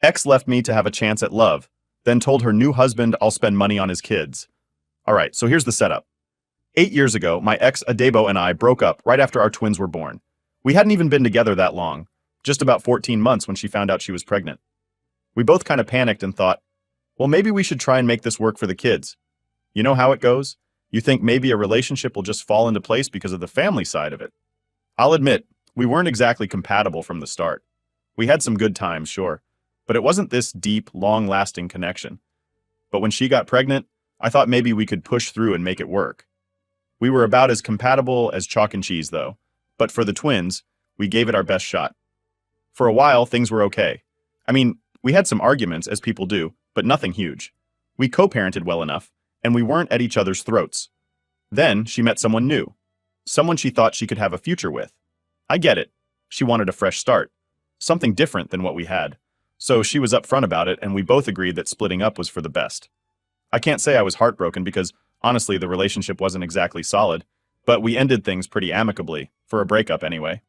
Ex left me to have a chance at love, then told her new husband I'll spend money on his kids. Alright, so here's the setup. 8 years ago, my ex Adebo and I broke up right after our twins were born. We hadn't even been together that long, just about 14 months when she found out she was pregnant. We both kind of panicked and thought, well, maybe we should try and make this work for the kids. You know how it goes? You think maybe a relationship will just fall into place because of the family side of it. I'll admit, we weren't exactly compatible from the start. We had some good times, sure, but it wasn't this deep, long-lasting connection. But when she got pregnant, I thought maybe we could push through and make it work. We were about as compatible as chalk and cheese, though. But for the twins, we gave it our best shot. For a while, things were okay. I mean, we had some arguments, as people do, but nothing huge. We co-parented well enough, and we weren't at each other's throats. Then she met someone new. Someone she thought she could have a future with. I get it. She wanted a fresh start. Something different than what we had. So she was upfront about it, and we both agreed that splitting up was for the best. I can't say I was heartbroken because, honestly, the relationship wasn't exactly solid, but we ended things pretty amicably, for a breakup anyway.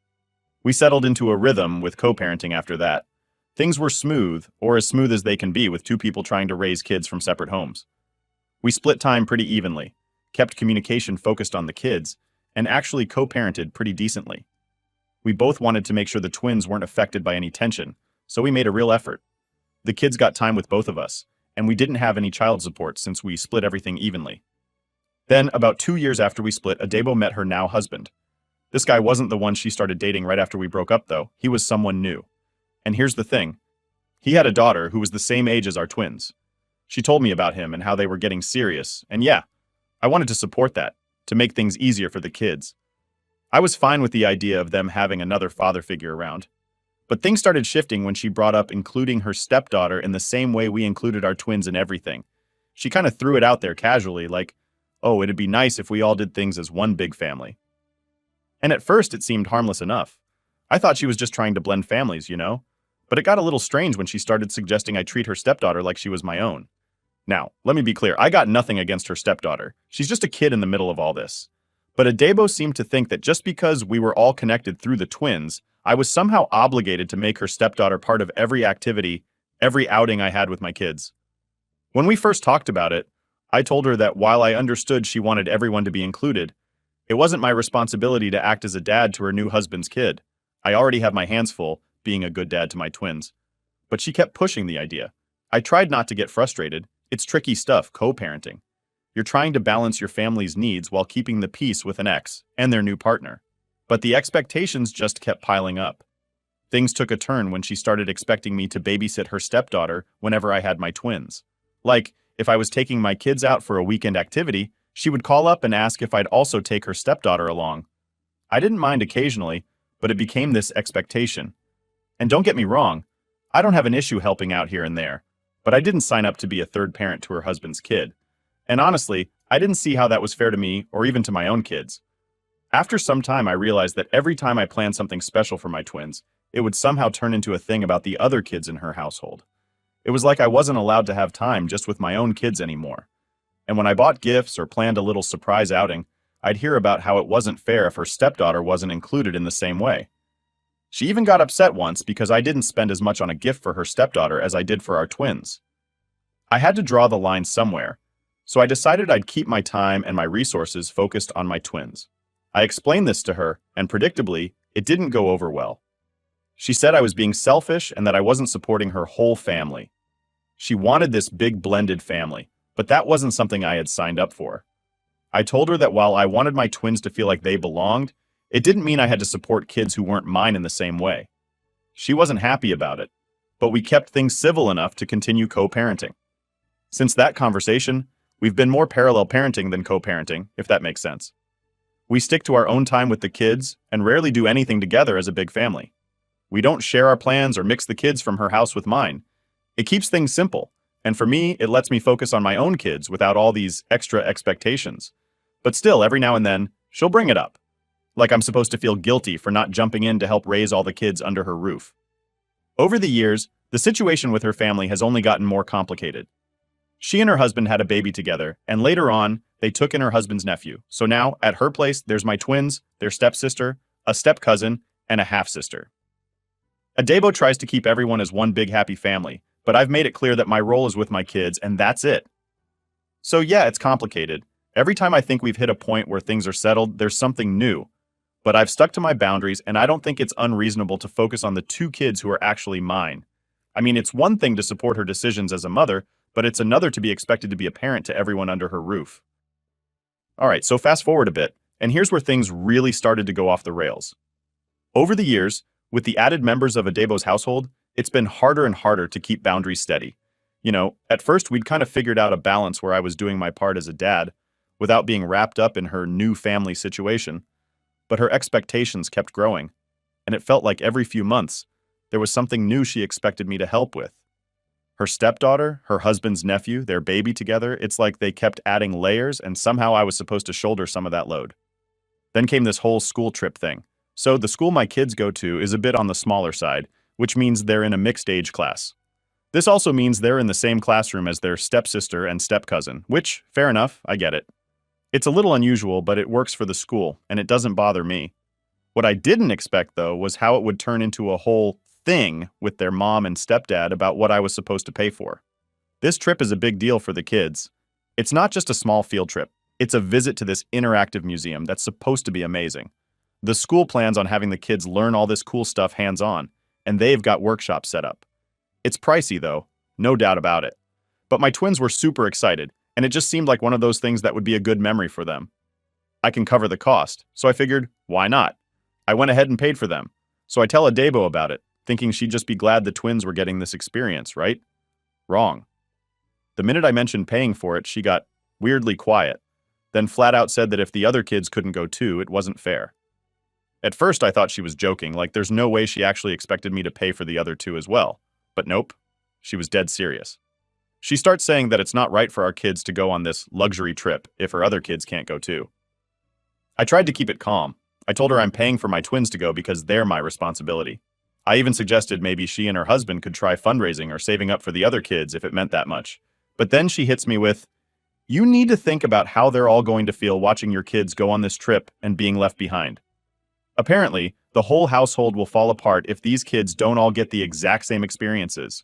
We settled into a rhythm with co-parenting after that. Things were smooth, or as smooth as they can be with two people trying to raise kids from separate homes. We split time pretty evenly, kept communication focused on the kids, and actually co-parented pretty decently. We both wanted to make sure the twins weren't affected by any tension, so we made a real effort. The kids got time with both of us, and we didn't have any child support since we split everything evenly. Then, about 2 years after we split, Adebo met her now husband. This guy wasn't the one she started dating right after we broke up, though. He was someone new. And here's the thing. He had a daughter who was the same age as our twins. She told me about him and how they were getting serious, and yeah, I wanted to support that, to make things easier for the kids. I was fine with the idea of them having another father figure around. But things started shifting when she brought up including her stepdaughter in the same way we included our twins in everything. She kind of threw it out there casually, like, oh, it'd be nice if we all did things as one big family. And at first it seemed harmless enough. I thought she was just trying to blend families, you know? But it got a little strange when she started suggesting I treat her stepdaughter like she was my own. Now, let me be clear, I got nothing against her stepdaughter. She's just a kid in the middle of all this. But Adebo seemed to think that just because we were all connected through the twins, I was somehow obligated to make her stepdaughter part of every activity, every outing I had with my kids. When we first talked about it, I told her that while I understood she wanted everyone to be included, it wasn't my responsibility to act as a dad to her new husband's kid. I already have my hands full, being a good dad to my twins. But she kept pushing the idea. I tried not to get frustrated. It's tricky stuff, co-parenting. You're trying to balance your family's needs while keeping the peace with an ex and their new partner. But the expectations just kept piling up. Things took a turn when she started expecting me to babysit her stepdaughter whenever I had my twins. Like, if I was taking my kids out for a weekend activity, she would call up and ask if I'd also take her stepdaughter along. I didn't mind occasionally, but it became this expectation. And don't get me wrong, I don't have an issue helping out here and there, but I didn't sign up to be a third parent to her husband's kid. And honestly, I didn't see how that was fair to me or even to my own kids. After some time, I realized that every time I planned something special for my twins, it would somehow turn into a thing about the other kids in her household. It was like I wasn't allowed to have time just with my own kids anymore. And when I bought gifts or planned a little surprise outing, I'd hear about how it wasn't fair if her stepdaughter wasn't included in the same way. She even got upset once because I didn't spend as much on a gift for her stepdaughter as I did for our twins. I had to draw the line somewhere, so I decided I'd keep my time and my resources focused on my twins. I explained this to her, and predictably, it didn't go over well. She said I was being selfish and that I wasn't supporting her whole family. She wanted this big blended family, but that wasn't something I had signed up for. I told her that while I wanted my twins to feel like they belonged, it didn't mean I had to support kids who weren't mine in the same way. She wasn't happy about it, but we kept things civil enough to continue co-parenting. Since that conversation, we've been more parallel parenting than co-parenting, if that makes sense. We stick to our own time with the kids and rarely do anything together as a big family. We don't share our plans or mix the kids from her house with mine. It keeps things simple, and for me, it lets me focus on my own kids without all these extra expectations. But still, every now and then, she'll bring it up. Like I'm supposed to feel guilty for not jumping in to help raise all the kids under her roof. Over the years, the situation with her family has only gotten more complicated. She and her husband had a baby together, and later on, they took in her husband's nephew. So now, at her place, there's my twins, their stepsister, a step-cousin, and a half-sister. Adebo tries to keep everyone as one big happy family, but I've made it clear that my role is with my kids, and that's it. So yeah, it's complicated. Every time I think we've hit a point where things are settled, there's something new. But I've stuck to my boundaries, and I don't think it's unreasonable to focus on the two kids who are actually mine. I mean, it's one thing to support her decisions as a mother, but it's another to be expected to be a parent to everyone under her roof. All right, so fast forward a bit, and here's where things really started to go off the rails. Over the years, with the added members of Adebo's household, it's been harder and harder to keep boundaries steady. At first we'd kind of figured out a balance where I was doing my part as a dad, without being wrapped up in her new family situation, but her expectations kept growing, and it felt like every few months, there was something new she expected me to help with. Her stepdaughter, her husband's nephew, their baby together, it's like they kept adding layers, and somehow I was supposed to shoulder some of that load. Then came this whole school trip thing. So the school my kids go to is a bit on the smaller side, which means they're in a mixed age class. This also means they're in the same classroom as their stepsister and stepcousin, which, fair enough, I get it. It's a little unusual, but it works for the school, and it doesn't bother me. What I didn't expect, though, was how it would turn into a whole thing with their mom and stepdad about what I was supposed to pay for. This trip is a big deal for the kids. It's not just a small field trip. It's a visit to this interactive museum that's supposed to be amazing. The school plans on having the kids learn all this cool stuff hands-on, and they've got workshops set up. It's pricey, though, no doubt about it. But my twins were super excited, and it just seemed like one of those things that would be a good memory for them. I can cover the cost, so I figured, why not? I went ahead and paid for them. So I tell Adebo about it, thinking she'd just be glad the twins were getting this experience, right? Wrong. The minute I mentioned paying for it, she got weirdly quiet, then flat out said that if the other kids couldn't go too, it wasn't fair. At first I thought she was joking, like there's no way she actually expected me to pay for the other two as well. But nope, she was dead serious. She starts saying that it's not right for our kids to go on this luxury trip if her other kids can't go too. I tried to keep it calm. I told her I'm paying for my twins to go because they're my responsibility. I even suggested maybe she and her husband could try fundraising or saving up for the other kids if it meant that much. But then she hits me with, "You need to think about how they're all going to feel watching your kids go on this trip and being left behind." Apparently, the whole household will fall apart if these kids don't all get the exact same experiences.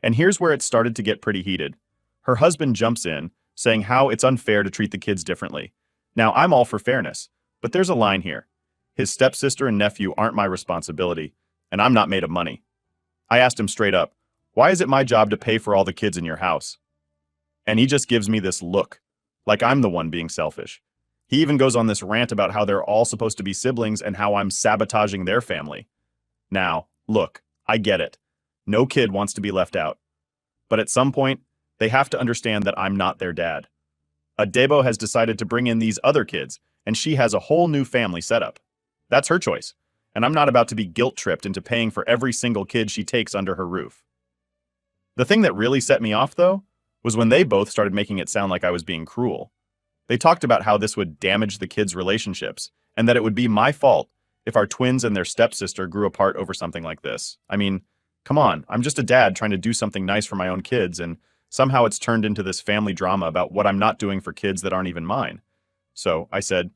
And here's where it started to get pretty heated. Her husband jumps in, saying how it's unfair to treat the kids differently. Now, I'm all for fairness, but there's a line here. His stepsister and nephew aren't my responsibility, and I'm not made of money. I asked him straight up, "Why is it my job to pay for all the kids in your house?" And he just gives me this look, like I'm the one being selfish. He even goes on this rant about how they're all supposed to be siblings and how I'm sabotaging their family. Now, look, I get it. No kid wants to be left out. But at some point, they have to understand that I'm not their dad. Adebo has decided to bring in these other kids, and she has a whole new family setup. That's her choice, and I'm not about to be guilt-tripped into paying for every single kid she takes under her roof. The thing that really set me off, though, was when they both started making it sound like I was being cruel. They talked about how this would damage the kids' relationships, and that it would be my fault if our twins and their stepsister grew apart over something like this. I mean, come on, I'm just a dad trying to do something nice for my own kids, and somehow it's turned into this family drama about what I'm not doing for kids that aren't even mine. So I said,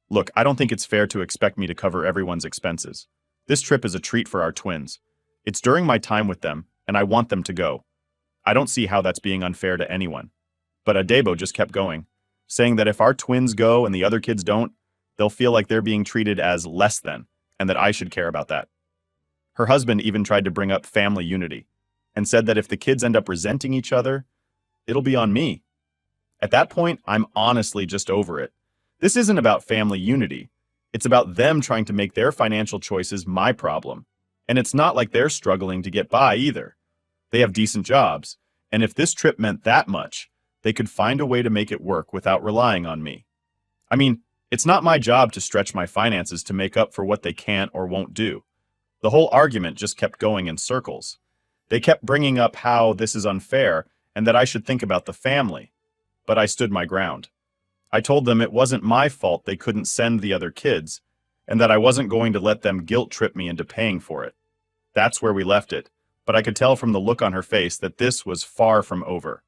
"Look, I don't think it's fair to expect me to cover everyone's expenses. This trip is a treat for our twins. It's during my time with them, and I want them to go. I don't see how that's being unfair to anyone." But Adebo just kept going, saying that if our twins go and the other kids don't, they'll feel like they're being treated as less than, and that I should care about that. Her husband even tried to bring up family unity, and said that if the kids end up resenting each other, it'll be on me. At that point, I'm honestly just over it. This isn't about family unity. It's about them trying to make their financial choices my problem. And it's not like they're struggling to get by either. They have decent jobs, and if this trip meant that much, they could find a way to make it work without relying on me. I mean, it's not my job to stretch my finances to make up for what they can't or won't do. The whole argument just kept going in circles. They kept bringing up how this is unfair and that I should think about the family. But I stood my ground. I told them it wasn't my fault they couldn't send the other kids, and that I wasn't going to let them guilt-trip me into paying for it. That's where we left it, but I could tell from the look on her face that this was far from over.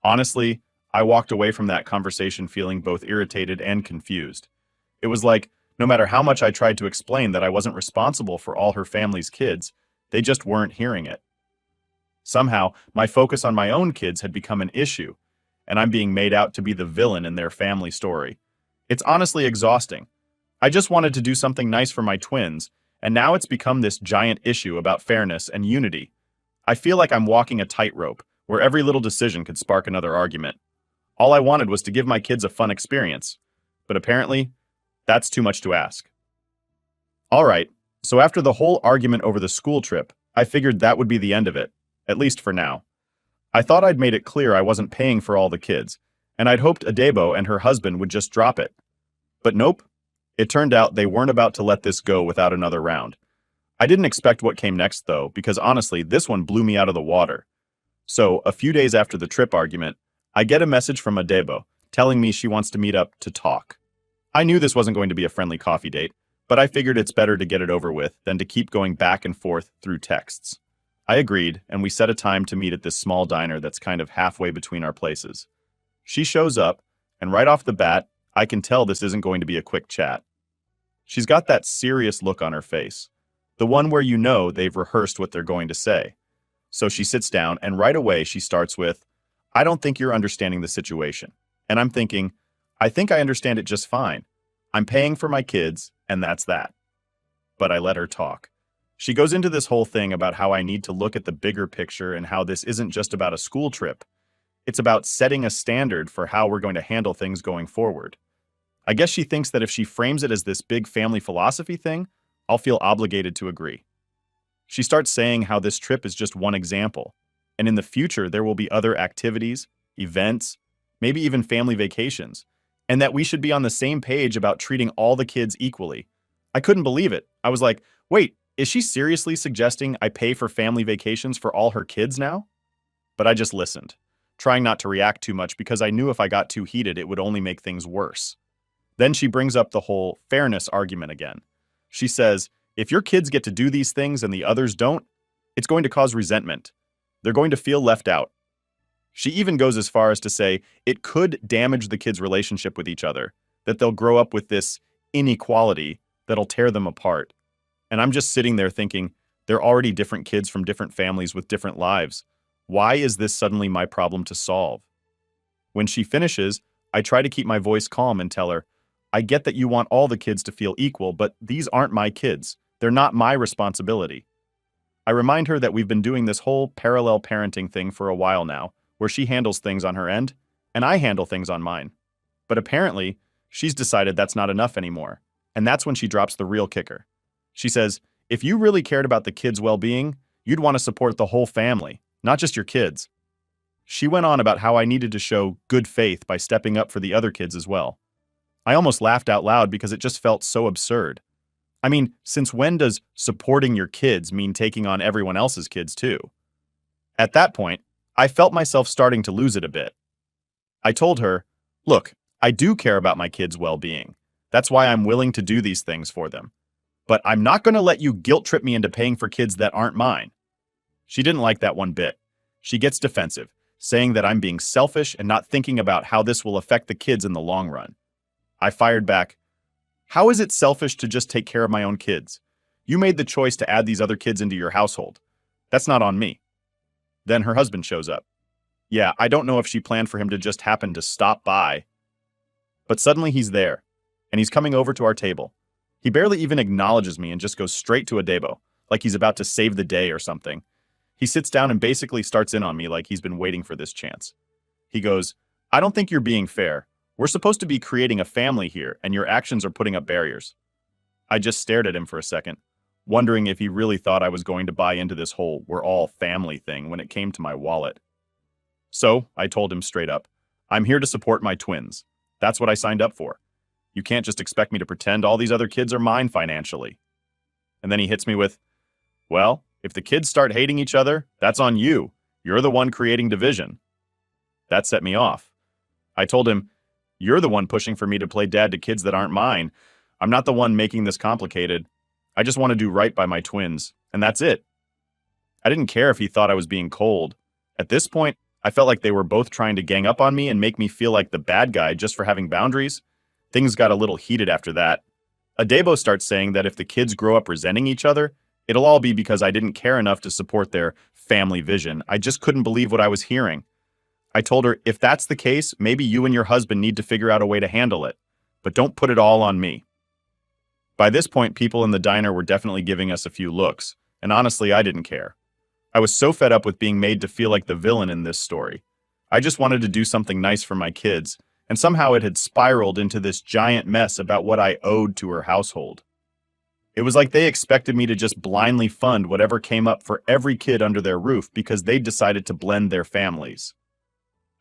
Honestly, I walked away from that conversation feeling both irritated and confused. It was like, no matter how much I tried to explain that I wasn't responsible for all her family's kids, they just weren't hearing it. Somehow, my focus on my own kids had become an issue, and I'm being made out to be the villain in their family story. It's honestly exhausting. I just wanted to do something nice for my twins, and now it's become this giant issue about fairness and unity. I feel like I'm walking a tightrope, where every little decision could spark another argument. All I wanted was to give my kids a fun experience, but apparently, that's too much to ask. All right, so after the whole argument over the school trip, I figured that would be the end of it, at least for now. I thought I'd made it clear I wasn't paying for all the kids, and I'd hoped Adebo and her husband would just drop it. But nope. It turned out they weren't about to let this go without another round. I didn't expect what came next, though, because honestly, this one blew me out of the water. So, a few days after the trip argument, I get a message from Adebo telling me she wants to meet up to talk. I knew this wasn't going to be a friendly coffee date, but I figured it's better to get it over with than to keep going back and forth through texts. I agreed, and we set a time to meet at this small diner that's kind of halfway between our places. She shows up, and right off the bat, I can tell this isn't going to be a quick chat. She's got that serious look on her face, the one where you know they've rehearsed what they're going to say. So she sits down, and right away she starts with, "I don't think you're understanding the situation." And I'm thinking, I think I understand it just fine. I'm paying for my kids, and that's that. But I let her talk. She goes into this whole thing about how I need to look at the bigger picture and how this isn't just about a school trip. It's about setting a standard for how we're going to handle things going forward. I guess she thinks that if she frames it as this big family philosophy thing, I'll feel obligated to agree. She starts saying how this trip is just one example, and in the future there will be other activities, events, maybe even family vacations, and that we should be on the same page about treating all the kids equally. I couldn't believe it. I was like, wait, is she seriously suggesting I pay for family vacations for all her kids now? But I just listened, trying not to react too much because I knew if I got too heated it would only make things worse. Then she brings up the whole fairness argument again. She says, if your kids get to do these things and the others don't, it's going to cause resentment. They're going to feel left out. She even goes as far as to say it could damage the kids' relationship with each other, that they'll grow up with this inequality that'll tear them apart. And I'm just sitting there thinking, they're already different kids from different families with different lives. Why is this suddenly my problem to solve? When she finishes, I try to keep my voice calm and tell her, I get that you want all the kids to feel equal, but these aren't my kids. They're not my responsibility. I remind her that we've been doing this whole parallel parenting thing for a while now, where she handles things on her end, and I handle things on mine. But apparently, she's decided that's not enough anymore, and that's when she drops the real kicker. She says, if you really cared about the kids' well-being, you'd want to support the whole family, not just your kids. She went on about how I needed to show good faith by stepping up for the other kids as well. I almost laughed out loud because it just felt so absurd. I mean, since when does supporting your kids mean taking on everyone else's kids too? At that point, I felt myself starting to lose it a bit. I told her, look, I do care about my kids' well-being. That's why I'm willing to do these things for them. But I'm not going to let you guilt trip me into paying for kids that aren't mine. She didn't like that one bit. She gets defensive, saying that I'm being selfish and not thinking about how this will affect the kids in the long run. I fired back, how is it selfish to just take care of my own kids? You made the choice to add these other kids into your household. That's not on me. Then her husband shows up. Yeah, I don't know if she planned for him to just happen to stop by. But suddenly he's there, and he's coming over to our table. He barely even acknowledges me and just goes straight to Adebo, like he's about to save the day or something. He sits down and basically starts in on me like he's been waiting for this chance. He goes, I don't think you're being fair. We're supposed to be creating a family here, and your actions are putting up barriers. I just stared at him for a second, wondering if he really thought I was going to buy into this whole we're all family thing when it came to my wallet. So, I told him straight up, I'm here to support my twins. That's what I signed up for. You can't just expect me to pretend all these other kids are mine financially. And then he hits me with, well, if the kids start hating each other, that's on you. You're the one creating division. That set me off. I told him, you're the one pushing for me to play dad to kids that aren't mine. I'm not the one making this complicated. I just want to do right by my twins, and that's it. I didn't care if he thought I was being cold. At this point, I felt like they were both trying to gang up on me and make me feel like the bad guy just for having boundaries. Things got a little heated after that. Adebo starts saying that if the kids grow up resenting each other, it'll all be because I didn't care enough to support their family vision. I just couldn't believe what I was hearing. I told her, if that's the case, maybe you and your husband need to figure out a way to handle it. But don't put it all on me. By this point, people in the diner were definitely giving us a few looks, and honestly, I didn't care. I was so fed up with being made to feel like the villain in this story. I just wanted to do something nice for my kids, and somehow it had spiraled into this giant mess about what I owed to her household. It was like they expected me to just blindly fund whatever came up for every kid under their roof because they decided to blend their families.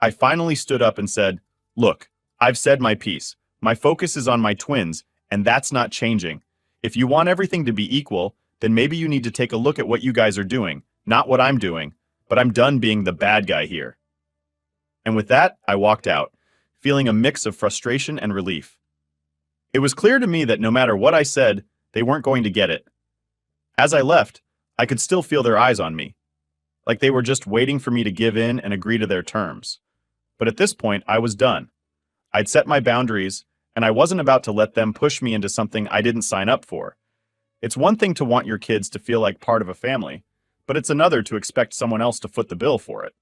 I finally stood up and said, "Look, I've said my piece. My focus is on my twins, and that's not changing. If you want everything to be equal, then maybe you need to take a look at what you guys are doing, not what I'm doing, but I'm done being the bad guy here." And with that, I walked out, feeling a mix of frustration and relief. It was clear to me that no matter what I said, they weren't going to get it. As I left, I could still feel their eyes on me, like they were just waiting for me to give in and agree to their terms. But at this point, I was done. I'd set my boundaries, and I wasn't about to let them push me into something I didn't sign up for. It's one thing to want your kids to feel like part of a family, but it's another to expect someone else to foot the bill for it.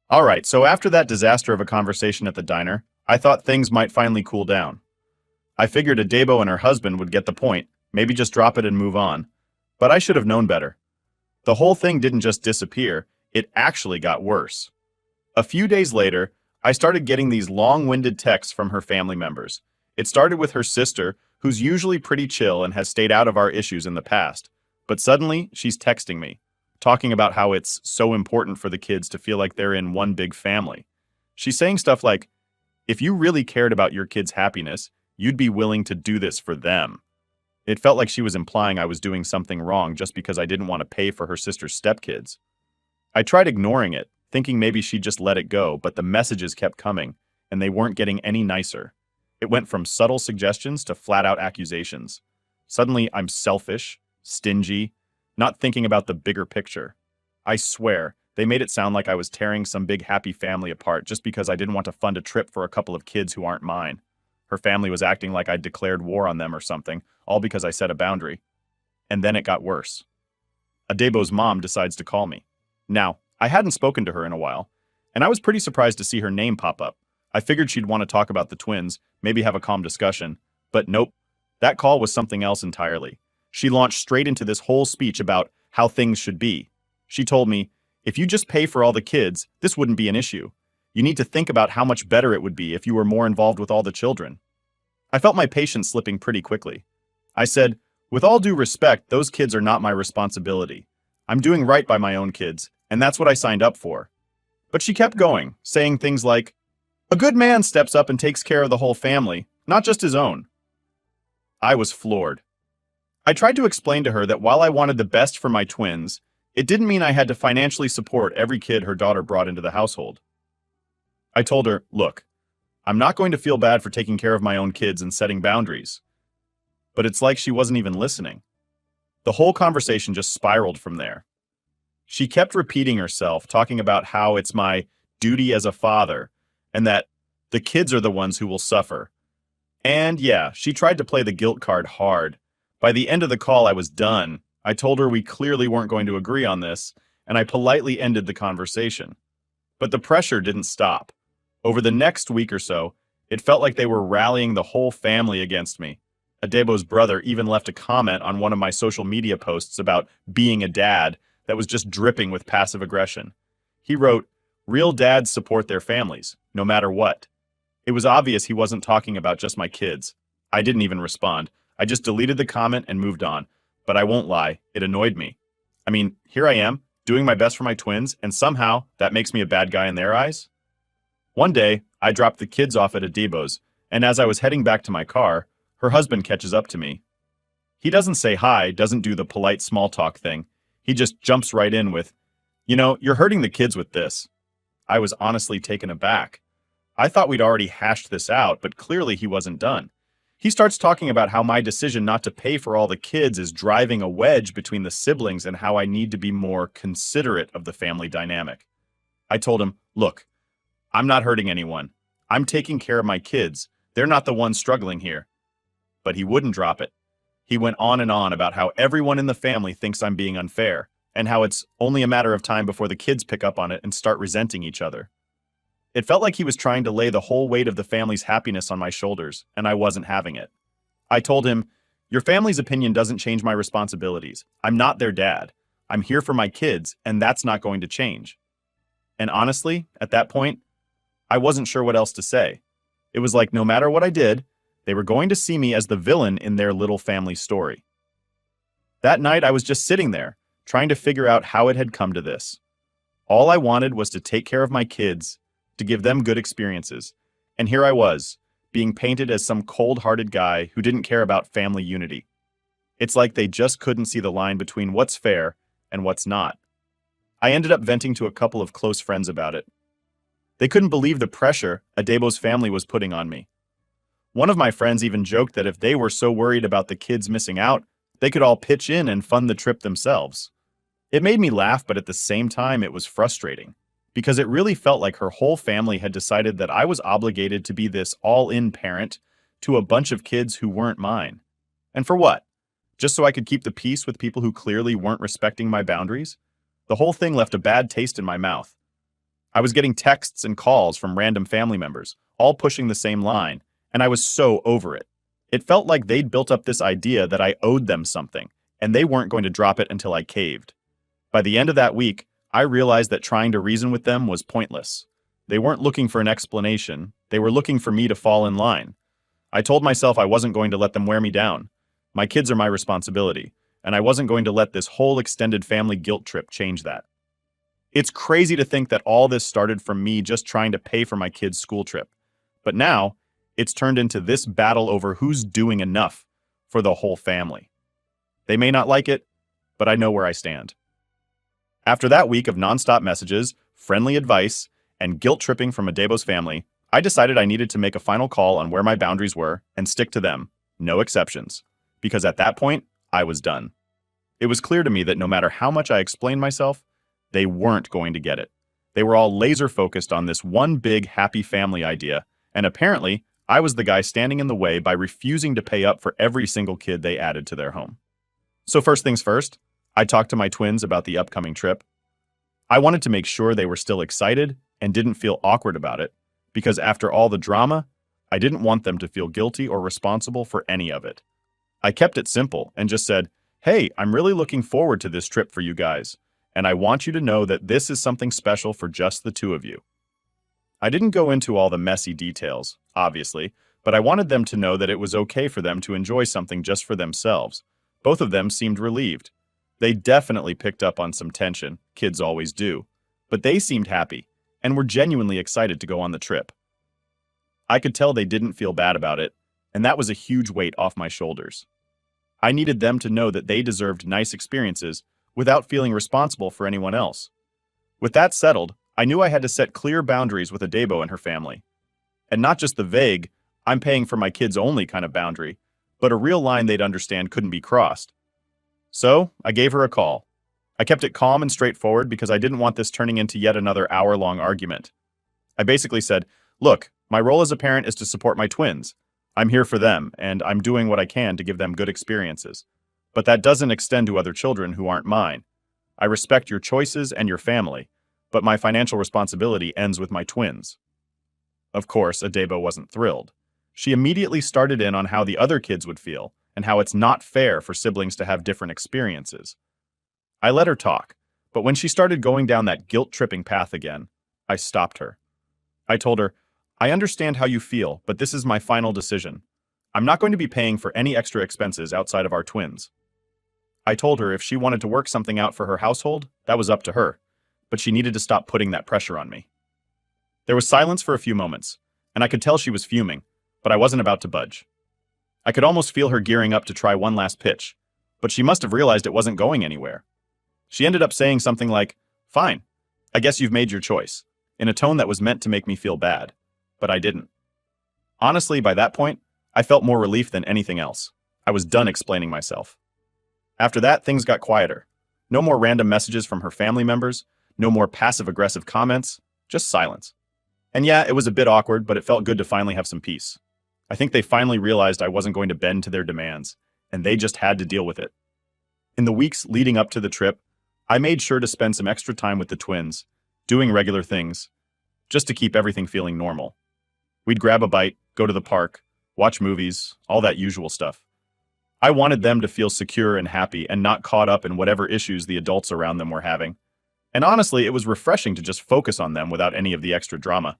All right, so after that disaster of a conversation at the diner, I thought things might finally cool down. I figured Adebo and her husband would get the point, maybe just drop it and move on. But I should have known better. The whole thing didn't just disappear, it actually got worse. A few days later, I started getting these long-winded texts from her family members. It started with her sister, who's usually pretty chill and has stayed out of our issues in the past. But suddenly, she's texting me, talking about how it's so important for the kids to feel like they're in one big family. She's saying stuff like, if you really cared about your kids' happiness, you'd be willing to do this for them. It felt like she was implying I was doing something wrong just because I didn't want to pay for her sister's stepkids. I tried ignoring it, thinking maybe she'd just let it go, but the messages kept coming, and they weren't getting any nicer. It went from subtle suggestions to flat-out accusations. Suddenly, I'm selfish, stingy, not thinking about the bigger picture. I swear, they made it sound like I was tearing some big happy family apart just because I didn't want to fund a trip for a couple of kids who aren't mine. Her family was acting like I'd declared war on them or something, all because I set a boundary. And then it got worse. Adebo's mom decides to call me. Now, I hadn't spoken to her in a while, and I was pretty surprised to see her name pop up. I figured she'd want to talk about the twins, maybe have a calm discussion, but nope. That call was something else entirely. She launched straight into this whole speech about how things should be. She told me, if you just pay for all the kids, this wouldn't be an issue. You need to think about how much better it would be if you were more involved with all the children. I felt my patience slipping pretty quickly. I said, with all due respect, those kids are not my responsibility. I'm doing right by my own kids, and that's what I signed up for. But she kept going, saying things like, a good man steps up and takes care of the whole family, not just his own. I was floored. I tried to explain to her that while I wanted the best for my twins, it didn't mean I had to financially support every kid her daughter brought into the household. I told her, look, I'm not going to feel bad for taking care of my own kids and setting boundaries. But it's like she wasn't even listening. The whole conversation just spiraled from there. She kept repeating herself, talking about how it's my duty as a father, and that the kids are the ones who will suffer. And yeah, she tried to play the guilt card hard. By the end of the call, I was done. I told her we clearly weren't going to agree on this, and I politely ended the conversation. But the pressure didn't stop. Over the next week or so, it felt like they were rallying the whole family against me. Adebo's brother even left a comment on one of my social media posts about being a dad that was just dripping with passive aggression. He wrote, real dads support their families, no matter what. It was obvious he wasn't talking about just my kids. I didn't even respond. I just deleted the comment and moved on. But I won't lie, it annoyed me. I mean, here I am, doing my best for my twins, and somehow that makes me a bad guy in their eyes? One day, I dropped the kids off at Adebo's, and as I was heading back to my car, her husband catches up to me. He doesn't say hi, doesn't do the polite small talk thing. He just jumps right in with, you're hurting the kids with this. I was honestly taken aback. I thought we'd already hashed this out, but clearly he wasn't done. He starts talking about how my decision not to pay for all the kids is driving a wedge between the siblings and how I need to be more considerate of the family dynamic. I told him, look, I'm not hurting anyone. I'm taking care of my kids. They're not the ones struggling here. But he wouldn't drop it. He went on and on about how everyone in the family thinks I'm being unfair. and how it's only a matter of time before the kids pick up on it and start resenting each other. It felt like he was trying to lay the whole weight of the family's happiness on my shoulders, and I wasn't having it. I told him, "Your family's opinion doesn't change my responsibilities. I'm not their dad. I'm here for my kids, and that's not going to change." And honestly, at that point, I wasn't sure what else to say. It was like no matter what I did, they were going to see me as the villain in their little family story. That night, I was just sitting there, trying to figure out how it had come to this. All I wanted was to take care of my kids, to give them good experiences. And here I was, being painted as some cold-hearted guy who didn't care about family unity. It's like they just couldn't see the line between what's fair and what's not. I ended up venting to a couple of close friends about it. They couldn't believe the pressure Adebo's family was putting on me. One of my friends even joked that if they were so worried about the kids missing out, they could all pitch in and fund the trip themselves. It made me laugh, but at the same time it was frustrating, because it really felt like her whole family had decided that I was obligated to be this all-in parent to a bunch of kids who weren't mine. And for what? Just so I could keep the peace with people who clearly weren't respecting my boundaries? The whole thing left a bad taste in my mouth. I was getting texts and calls from random family members, all pushing the same line, and I was so over it. It felt like they'd built up this idea that I owed them something, and they weren't going to drop it until I caved. By the end of that week, I realized that trying to reason with them was pointless. They weren't looking for an explanation, they were looking for me to fall in line. I told myself I wasn't going to let them wear me down. My kids are my responsibility, and I wasn't going to let this whole extended family guilt trip change that. It's crazy to think that all this started from me just trying to pay for my kids' school trip. But now, it's turned into this battle over who's doing enough for the whole family. They may not like it, but I know where I stand. After that week of nonstop messages, friendly advice, and guilt-tripping from Adebo's family, I decided I needed to make a final call on where my boundaries were and stick to them, no exceptions. Because at that point, I was done. It was clear to me that no matter how much I explained myself, they weren't going to get it. They were all laser-focused on this one big happy family idea, and apparently, I was the guy standing in the way by refusing to pay up for every single kid they added to their home. So first things first, I talked to my twins about the upcoming trip. I wanted to make sure they were still excited and didn't feel awkward about it, because after all the drama, I didn't want them to feel guilty or responsible for any of it. I kept it simple and just said, "Hey, I'm really looking forward to this trip for you guys, and I want you to know that this is something special for just the two of you." I didn't go into all the messy details, obviously, but I wanted them to know that it was okay for them to enjoy something just for themselves. Both of them seemed relieved. They definitely picked up on some tension, kids always do, but they seemed happy and were genuinely excited to go on the trip. I could tell they didn't feel bad about it, and that was a huge weight off my shoulders. I needed them to know that they deserved nice experiences without feeling responsible for anyone else. With that settled, I knew I had to set clear boundaries with Adebo and her family. And not just the vague, "I'm paying for my kids only" kind of boundary, but a real line they'd understand couldn't be crossed. So, I gave her a call. I kept it calm and straightforward because I didn't want this turning into yet another hour-long argument. I basically said, "Look, my role as a parent is to support my twins. I'm here for them, and I'm doing what I can to give them good experiences. But that doesn't extend to other children who aren't mine. I respect your choices and your family, but my financial responsibility ends with my twins." Of course, Adebo wasn't thrilled. She immediately started in on how the other kids would feel, and how it's not fair for siblings to have different experiences. I let her talk, but when she started going down that guilt-tripping path again, I stopped her. I told her, "I understand how you feel, but this is my final decision. I'm not going to be paying for any extra expenses outside of our twins." I told her if she wanted to work something out for her household, that was up to her, but she needed to stop putting that pressure on me. There was silence for a few moments, and I could tell she was fuming, but I wasn't about to budge. I could almost feel her gearing up to try one last pitch, but she must have realized it wasn't going anywhere. She ended up saying something like, "Fine, I guess you've made your choice," in a tone that was meant to make me feel bad, but I didn't. Honestly, by that point, I felt more relief than anything else. I was done explaining myself. After that, things got quieter. No more random messages from her family members, no more passive-aggressive comments, just silence. And yeah, it was a bit awkward, but it felt good to finally have some peace. I think they finally realized I wasn't going to bend to their demands, and they just had to deal with it. In the weeks leading up to the trip, I made sure to spend some extra time with the twins, doing regular things, just to keep everything feeling normal. We'd grab a bite, go to the park, watch movies, all that usual stuff. I wanted them to feel secure and happy and not caught up in whatever issues the adults around them were having. And honestly, it was refreshing to just focus on them without any of the extra drama.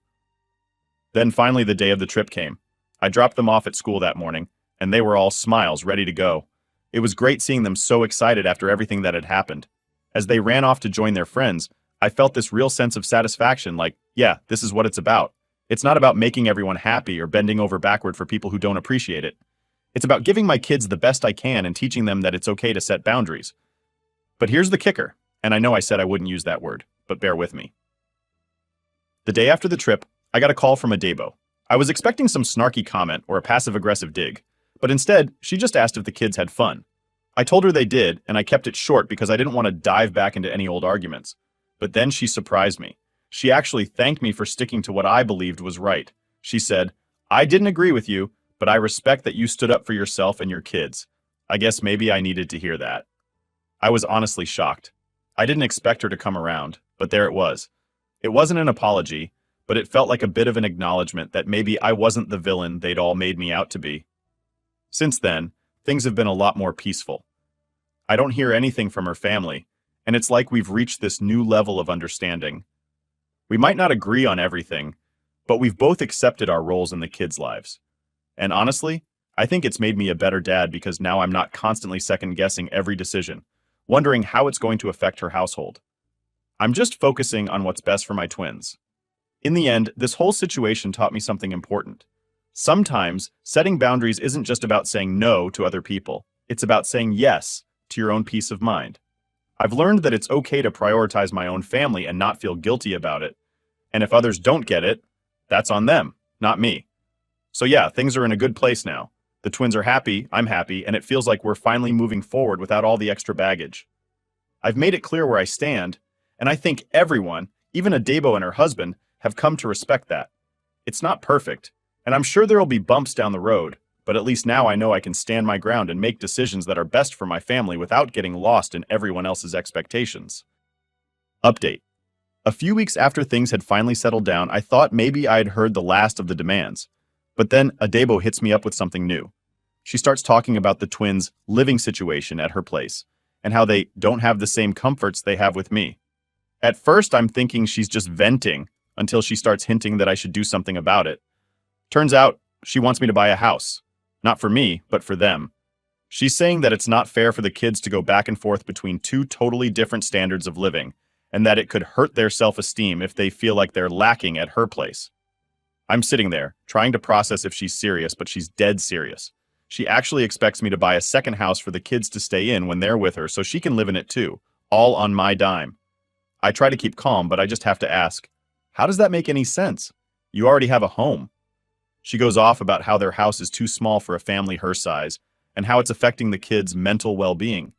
Then finally the day of the trip came. I dropped them off at school that morning, and they were all smiles, ready to go. It was great seeing them so excited after everything that had happened. As they ran off to join their friends, I felt this real sense of satisfaction, like, yeah, this is what it's about. It's not about making everyone happy or bending over backward for people who don't appreciate it. It's about giving my kids the best I can and teaching them that it's okay to set boundaries. But here's the kicker, and I know I said I wouldn't use that word, but bear with me. The day after the trip, I got a call from Adebo. I was expecting some snarky comment or a passive-aggressive dig, but instead, she just asked if the kids had fun. I told her they did, and I kept it short because I didn't want to dive back into any old arguments. But then she surprised me. She actually thanked me for sticking to what I believed was right. She said, "I didn't agree with you, but I respect that you stood up for yourself and your kids. I guess maybe I needed to hear that." I was honestly shocked. I didn't expect her to come around, but there it was. It wasn't an apology, but it felt like a bit of an acknowledgement that maybe I wasn't the villain they'd all made me out to be. Since then, things have been a lot more peaceful. I don't hear anything from her family, and it's like we've reached this new level of understanding. We might not agree on everything, but we've both accepted our roles in the kids' lives. And honestly, I think it's made me a better dad because now I'm not constantly second-guessing every decision, wondering how it's going to affect her household. I'm just focusing on what's best for my twins. In the end, this whole situation taught me something important. Sometimes, setting boundaries isn't just about saying no to other people. It's about saying yes to your own peace of mind. I've learned that it's okay to prioritize my own family and not feel guilty about it. And if others don't get it, that's on them, not me. So yeah, things are in a good place now. The twins are happy, I'm happy, and it feels like we're finally moving forward without all the extra baggage. I've made it clear where I stand, and I think everyone, even Adebo and her husband, have come to respect that. It's not perfect, and I'm sure there'll be bumps down the road, but at least now I know I can stand my ground and make decisions that are best for my family without getting lost in everyone else's expectations. Update. A few weeks after things had finally settled down, I thought maybe I had heard the last of the demands. But then Adebo hits me up with something new. She starts talking about the twins' living situation at her place, and how they don't have the same comforts they have with me. At first, I'm thinking she's just venting, until she starts hinting that I should do something about it. Turns out, she wants me to buy a house. Not for me, but for them. She's saying that it's not fair for the kids to go back and forth between two totally different standards of living, and that it could hurt their self-esteem if they feel like they're lacking at her place. I'm sitting there, trying to process if she's serious, but she's dead serious. She actually expects me to buy a second house for the kids to stay in when they're with her so she can live in it too, all on my dime. I try to keep calm, but I just have to ask, how does that make any sense? You already have a home. She goes off about how their house is too small for a family her size, and how it's affecting the kids' mental well-being.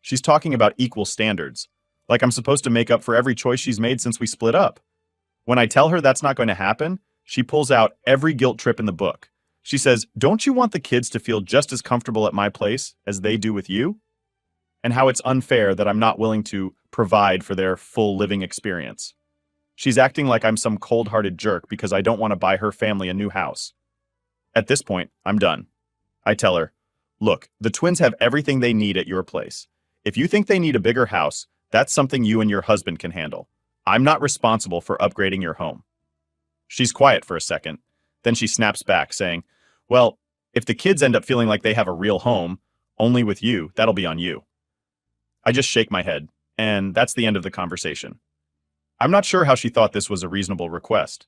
She's talking about equal standards, like I'm supposed to make up for every choice she's made since we split up. When I tell her that's not going to happen, she pulls out every guilt trip in the book. She says, "Don't you want the kids to feel just as comfortable at my place as they do with you?" And how it's unfair that I'm not willing to provide for their full living experience. She's acting like I'm some cold-hearted jerk because I don't want to buy her family a new house. At this point, I'm done. I tell her, "Look, the twins have everything they need at your place. If you think they need a bigger house, that's something you and your husband can handle. I'm not responsible for upgrading your home." She's quiet for a second. Then she snaps back, saying, "Well, if the kids end up feeling like they have a real home, only with you, that'll be on you." I just shake my head, and that's the end of the conversation. I'm not sure how she thought this was a reasonable request.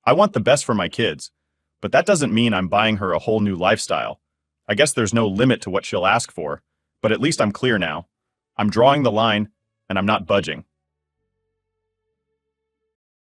I want the best for my kids, but that doesn't mean I'm buying her a whole new lifestyle. I guess there's no limit to what she'll ask for, but at least I'm clear now. I'm drawing the line, and I'm not budging.